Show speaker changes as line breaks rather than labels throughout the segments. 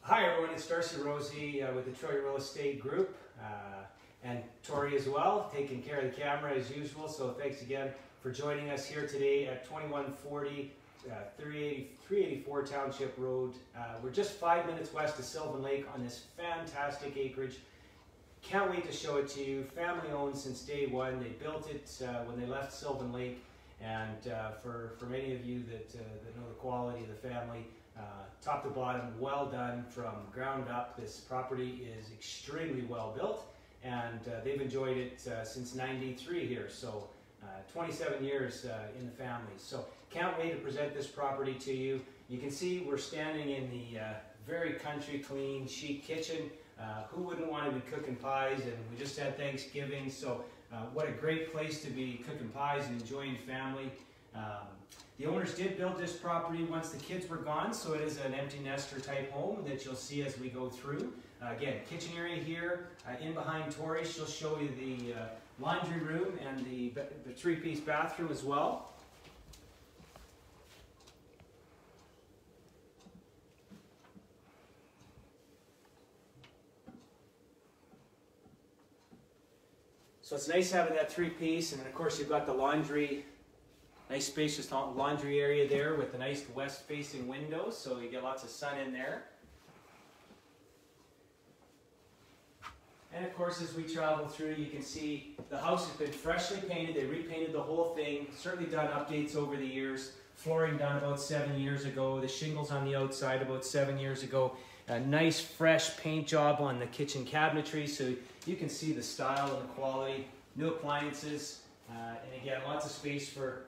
Hi everyone, it's Darcy Rosie with the Troy Real Estate Group and Tori as well, taking care of the camera as usual. So thanks again for joining us here today at 2140 384 Township Road. We're just 5 minutes west of Sylvan Lake on this fantastic acreage. Can't wait to show it to you. Family owned since day one. They built it when they left Sylvan Lake, and for many of you that know the quality of the family, top to bottom, well done from ground up. This property is extremely well built, and they've enjoyed it since '93 here, so 27 years in the family. So can't wait to present this property to you. You can see we're standing in the very country clean chic kitchen. Who wouldn't want to be cooking pies? And we just had Thanksgiving, so what a great place to be cooking pies and enjoying family. The owners did build this property once the kids were gone, so it is an empty nester type home that you'll see as we go through. Again, kitchen area here, in behind Tori, she'll show you the laundry room and the three-piece bathroom as well. So it's nice having that three-piece, and of course you've got the laundry. Nice spacious laundry area there with the nice west-facing windows, so you get lots of sun in there. And of course, as we travel through, you can see the house has been freshly painted. They repainted the whole thing, certainly done updates over the years. Flooring done about 7 years ago. The shingles on the outside about 7 years ago. A nice fresh paint job on the kitchen cabinetry, so you can see the style and the quality. New appliances, and again, lots of space for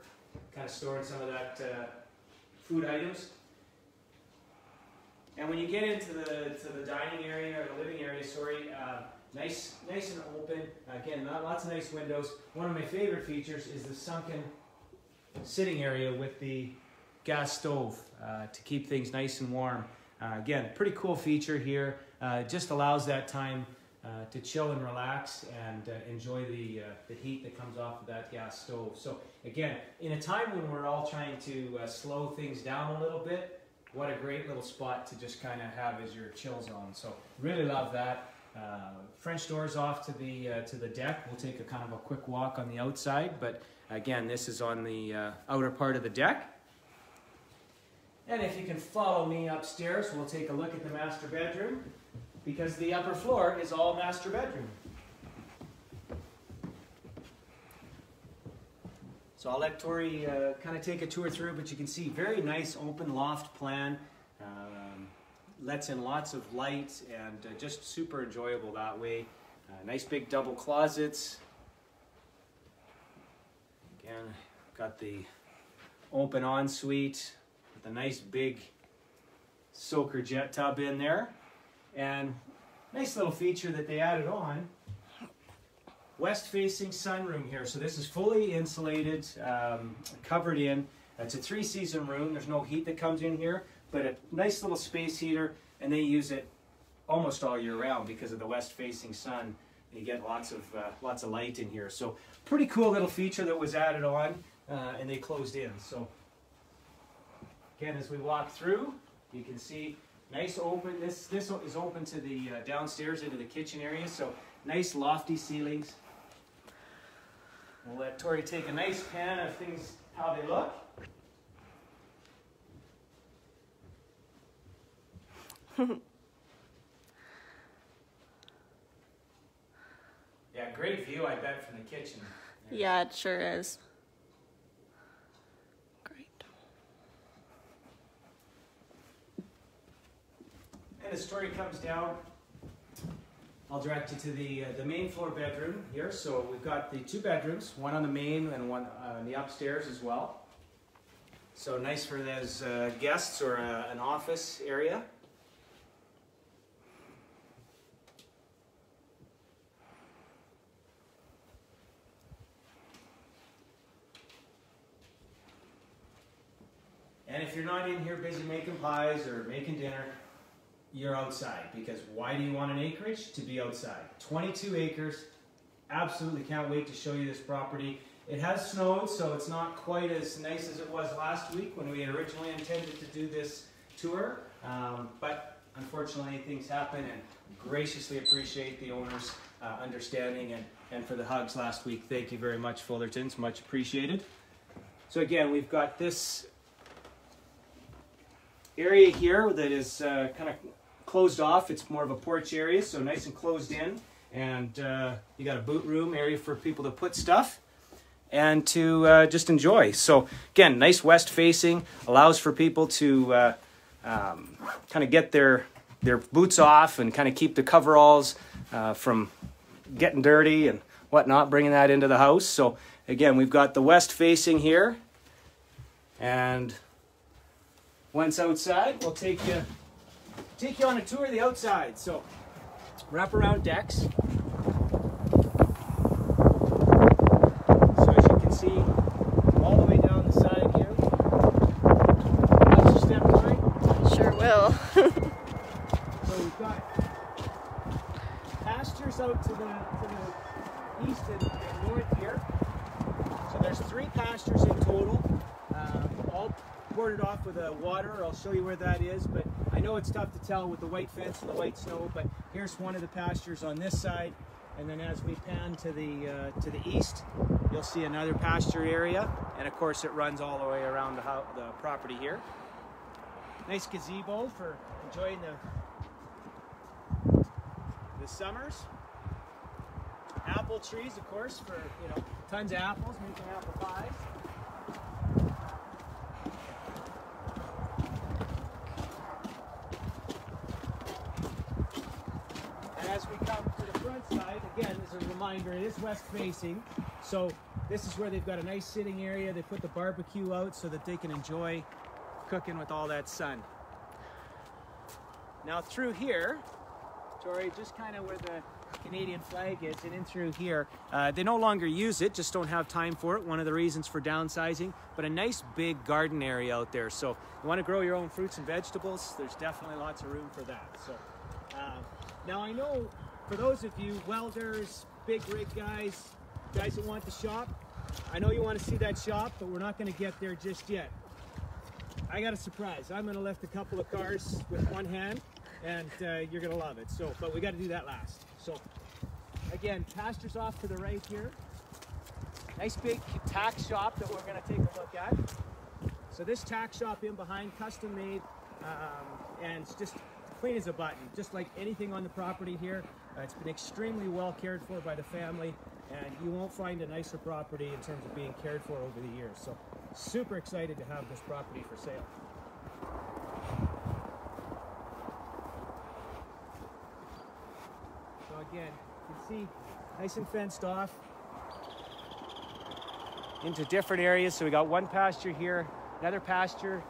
kind of storing some of that food items. And when you get into the dining area or the living area, nice and open. Again, lots of nice windows. One of my favorite features is the sunken sitting area with the gas stove to keep things nice and warm. Again, pretty cool feature here. Just allows that time to chill and relax and enjoy the heat that comes off of that gas stove. So again, in a time when we're all trying to slow things down a little bit, what a great little spot to just kind of have as your chill zone. So really love that. French doors off to the deck. We'll take a kind of a quick walk on the outside, but again, this is on the outer part of the deck. And if you can follow me upstairs, we'll take a look at the master bedroom, because the upper floor is all master bedroom. So I'll let Tori kind of take a tour through, but you can see very nice open loft plan. Lets in lots of light and just super enjoyable that way. Nice big double closets. Again, got the open ensuite with a nice big soaker jet tub in there. And nice little feature that they added on, west-facing sunroom here. So this is fully insulated, covered in. It's a 3-season room. There's no heat that comes in here, but a nice little space heater, and they use it almost all year round because of the west-facing sun. You get lots of light in here. So pretty cool little feature that was added on, and they closed in. So again, as we walk through, you can see nice open. This is open to the downstairs into the kitchen area. So nice lofty ceilings. We'll let Tori take a nice pan of things, how they look. Yeah, great view, I bet, from the kitchen.
Yeah, it sure is. Great.
And as Tori comes down, I'll direct you to the main floor bedroom here. So we've got the 2 bedrooms, one on the main and one on the upstairs as well. So nice for those guests or an office area. And if you're not in here busy making pies or making dinner, you're outside, because why do you want an acreage? To be outside. 22 acres. Absolutely can't wait to show you this property. It has snowed, so it's not quite as nice as it was last week when we had originally intended to do this tour. But unfortunately things happen, and graciously appreciate the owners' understanding and for the hugs last week. Thank you very much, Fullertons, much appreciated. So again, we've got this area here that is kind of closed off. It's more of a porch area, so nice and closed in. And you got a boot room area for people to put stuff and to just enjoy. So again, nice west facing, allows for people to kind of get their boots off and kind of keep the coveralls from getting dirty and whatnot, bringing that into the house. So again, we've got the west facing here, and once outside, we'll take you on a tour of the outside. So wraparound decks. So as you can see, all the way down the side here. That's your step line.
Sure will.
So we've got pastures out to the east and north here. So there's 3 pastures in total, all bordered off with a water. I'll show you where that is, but I know it's tough to tell with the white fence and the white snow, but here's one of the pastures on this side, and then as we pan to the east, you'll see another pasture area, and of course it runs all the way around the property here. Nice gazebo for enjoying the summers. Apple trees, of course, for tons of apples, making apple pies. As we come to the front side, again, as a reminder, it is west facing. So this is where they've got a nice sitting area. They put the barbecue out so that they can enjoy cooking with all that sun. Now through here, Tori, just kind of where the Canadian flag is, and in through here, they no longer use it, just don't have time for it. One of the reasons for downsizing, but a nice big garden area out there. So you want to grow your own fruits and vegetables, there's definitely lots of room for that. So now I know for those of you welders, big rig guys that want to shop, I know you want to see that shop, but we're not going to get there just yet. I got a surprise. I'm going to lift a couple of cars with one hand, and you're going to love it. So, but we got to do that last. So again, pastures off to the right here. Nice big tack shop that we're going to take a look at. So this tack shop in behind, custom made, and it's just clean as a button, just like anything on the property here. It's been extremely well cared for by the family, and you won't find a nicer property in terms of being cared for over the years. So super excited to have this property for sale. So again, you can see nice and fenced off into different areas. So we got one pasture here, another pasture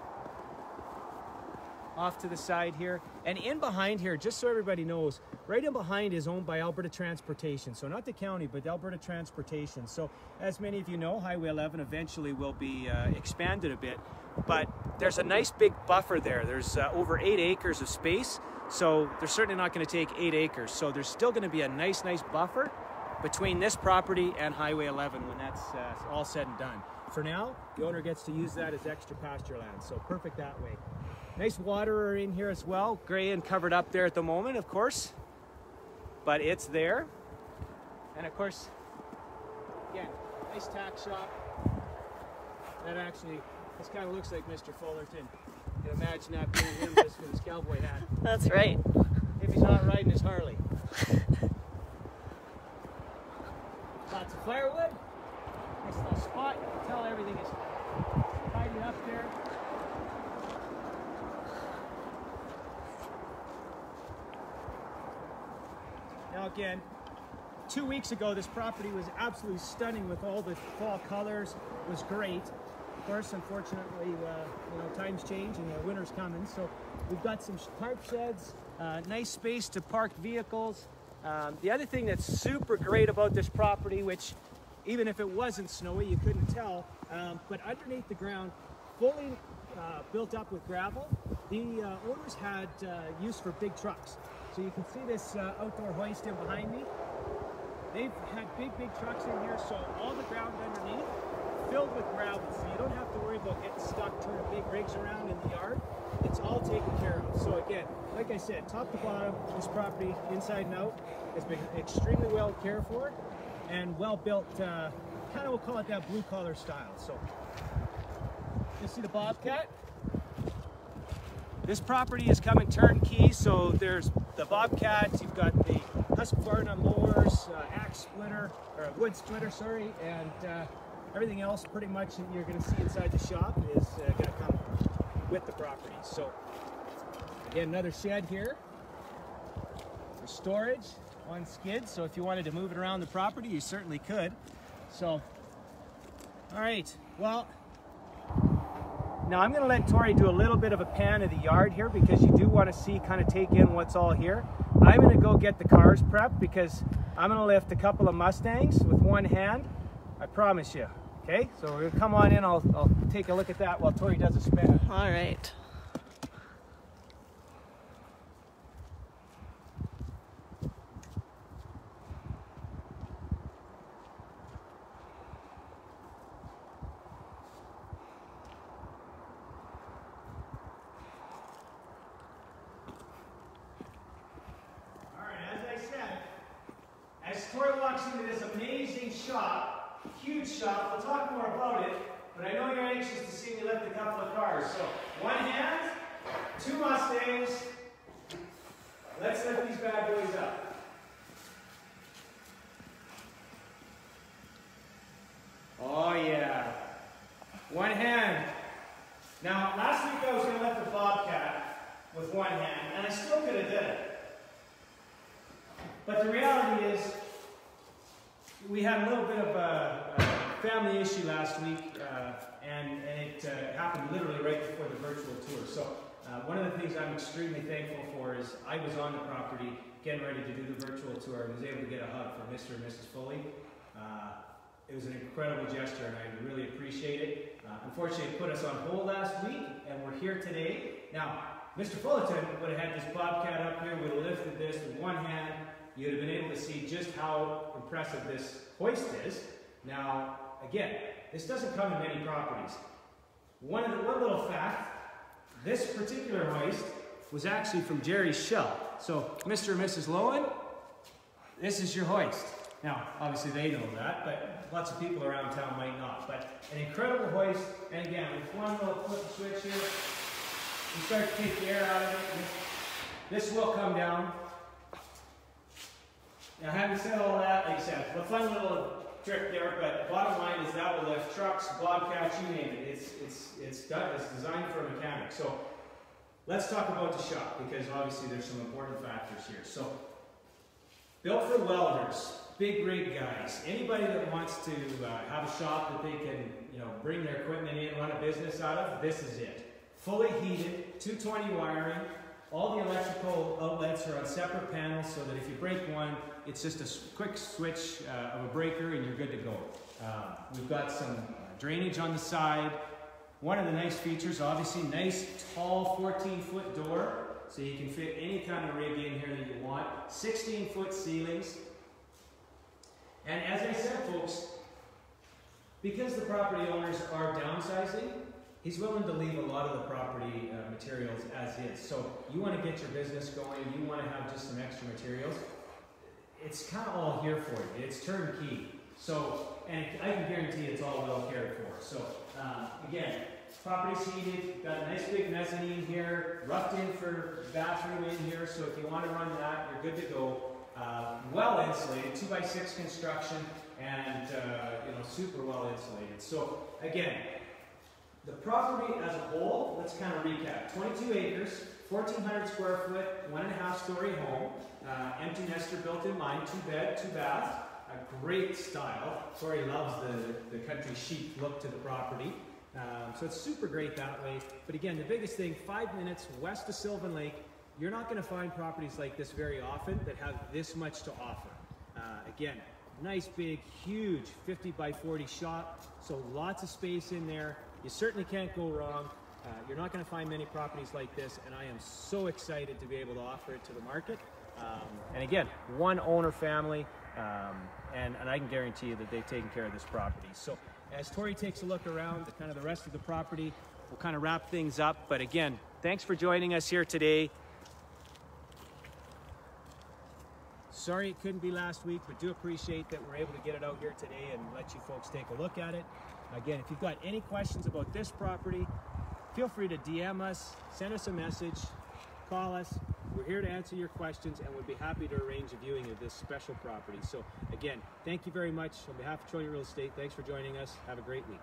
off to the side here, and in behind here, just so everybody knows, right in behind is owned by Alberta Transportation. So not the county, but Alberta Transportation. So as many of you know, Highway 11 eventually will be expanded a bit, but there's a nice big buffer there. There's over 8 acres of space, so they're certainly not going to take 8 acres. So there's still going to be a nice buffer between this property and Highway 11 when that's all said and done. For now, the owner gets to use that as extra pasture land, so perfect that way. Nice waterer in here as well, gray and covered up there at the moment, of course, but it's there. And of course, again, nice tack shop. That actually, this kind of looks like Mr. Fullerton. You can imagine that being him just with his cowboy hat.
That's right.
If he's not riding his Harley. Lots of firewood. Nice little spot. You can tell everything is tidied up there. Now again, 2 weeks ago, this property was absolutely stunning with all the fall colors. It was great. Of course, unfortunately, times change and winter's coming. So we've got some tarp sheds, nice space to park vehicles. The other thing that's super great about this property, which even if it wasn't snowy, you couldn't tell, but underneath the ground, fully built up with gravel, the owners had use for big trucks. So you can see this outdoor hoist in behind me. They've had big trucks in here, so all the ground underneath filled with gravel, so you don't have to worry about getting stuck turning big rigs around in the yard. It's all taken care of. So again, like I said, top to bottom, this property inside and out has been extremely well cared for and well built, kind of we'll call it that blue collar style. So you see the Bobcat? This property is coming turnkey, so there's the Bobcats, you've got the Husqvarna mowers, axe splitter, or wood splitter, sorry, and everything else pretty much that you're going to see inside the shop is going to come with the property. So again, another shed here for storage on skids, so if you wanted to move it around the property, you certainly could. So, all right, well, now I'm going to let Tori do a little bit of a pan of the yard here because you do want to see, kind of take in what's all here. I'm going to go get the cars prepped because I'm going to lift a couple of Mustangs with one hand. I promise you. Okay, so we're going to come on in. I'll take a look at that while Tori does a spin.
All right.
Tori walks into this amazing shop, huge shop. We'll talk more about it, but I know you're anxious to see me lift a couple of cars. So, one hand, two Mustangs. Let's lift these bad boys up. Oh yeah. One hand. Now, last week I was going to lift the Bobcat with one hand, and I still could have done it. But the reality is, we had a little bit of a family issue last week, and it happened literally right before the virtual tour. So one of the things I'm extremely thankful for is I was on the property getting ready to do the virtual tour and was able to get a hug from Mr. and Mrs. Foley. It was an incredible gesture, and I really appreciate it. Unfortunately, it put us on hold last week, and we're here today. Now, Mr. Fullerton would have had this Bobcat up here, would have lifted this with one hand. You'd have been able to see just how impressive this hoist is. Now, again, this doesn't come in many properties. One little fact, this particular hoist was actually from Jerry's shell. So, Mr. and Mrs. Lowen, this is your hoist. Now, obviously they know that, but lots of people around town might not. But an incredible hoist, and again, with one little flip switch here, you start to take the air out of it. This will come down. Now, having said all that, like I said, a fun little trick there, but bottom line is that will lift trucks, Bobcats, you name it. It's designed for a mechanic. So let's talk about the shop, because obviously there's some important factors here. So, built for welders, big rig guys, anybody that wants to have a shop that they can, bring their equipment in, run a business out of, this is it. Fully heated, 220 wiring. All the electrical outlets are on separate panels so that if you break one, it's just a quick switch of a breaker and you're good to go. We've got some drainage on the side. One of the nice features, obviously, nice tall 14-foot door, so you can fit any kind of rig in here that you want. 16-foot ceilings. And as I said, folks, because the property owners are downsizing, he's willing to leave a lot of the property materials as is. So you want to get your business going, you want to have just some extra materials. It's kind of all here for you. It's turnkey. So, and I can guarantee it's all well cared for. So, again, property's heated, got a nice big mezzanine here, roughed in for bathroom in here, so if you want to run that, you're good to go. Well insulated, 2x6 construction, and super well insulated. So, again, the property as a whole, let's kind of recap. 22 acres, 1,400 square foot, 1.5-story home, empty nester built in line, 2-bed, 2-bath, a great style. Tori loves the country chic look to the property. So it's super great that way. But again, the biggest thing, 5 minutes west of Sylvan Lake. You're not going to find properties like this very often that have this much to offer. Again, nice big, huge 50 by 40 shop. So lots of space in there. You certainly can't go wrong. You're not going to find many properties like this, and I am so excited to be able to offer it to the market. And again, one owner family, and I can guarantee you that they've taken care of this property. So as Tori takes a look around the kind of the rest of the property, we'll kind of wrap things up. But again, thanks for joining us here today. Sorry it couldn't be last week, but do appreciate that we're able to get it out here today and let you folks take a look at it. Again, if you've got any questions about this property, feel free to DM us, send us a message, call us. We're here to answer your questions, and we'd be happy to arrange a viewing of this special property. So again, thank you very much. On behalf of Troy Real Estate, thanks for joining us. Have a great week.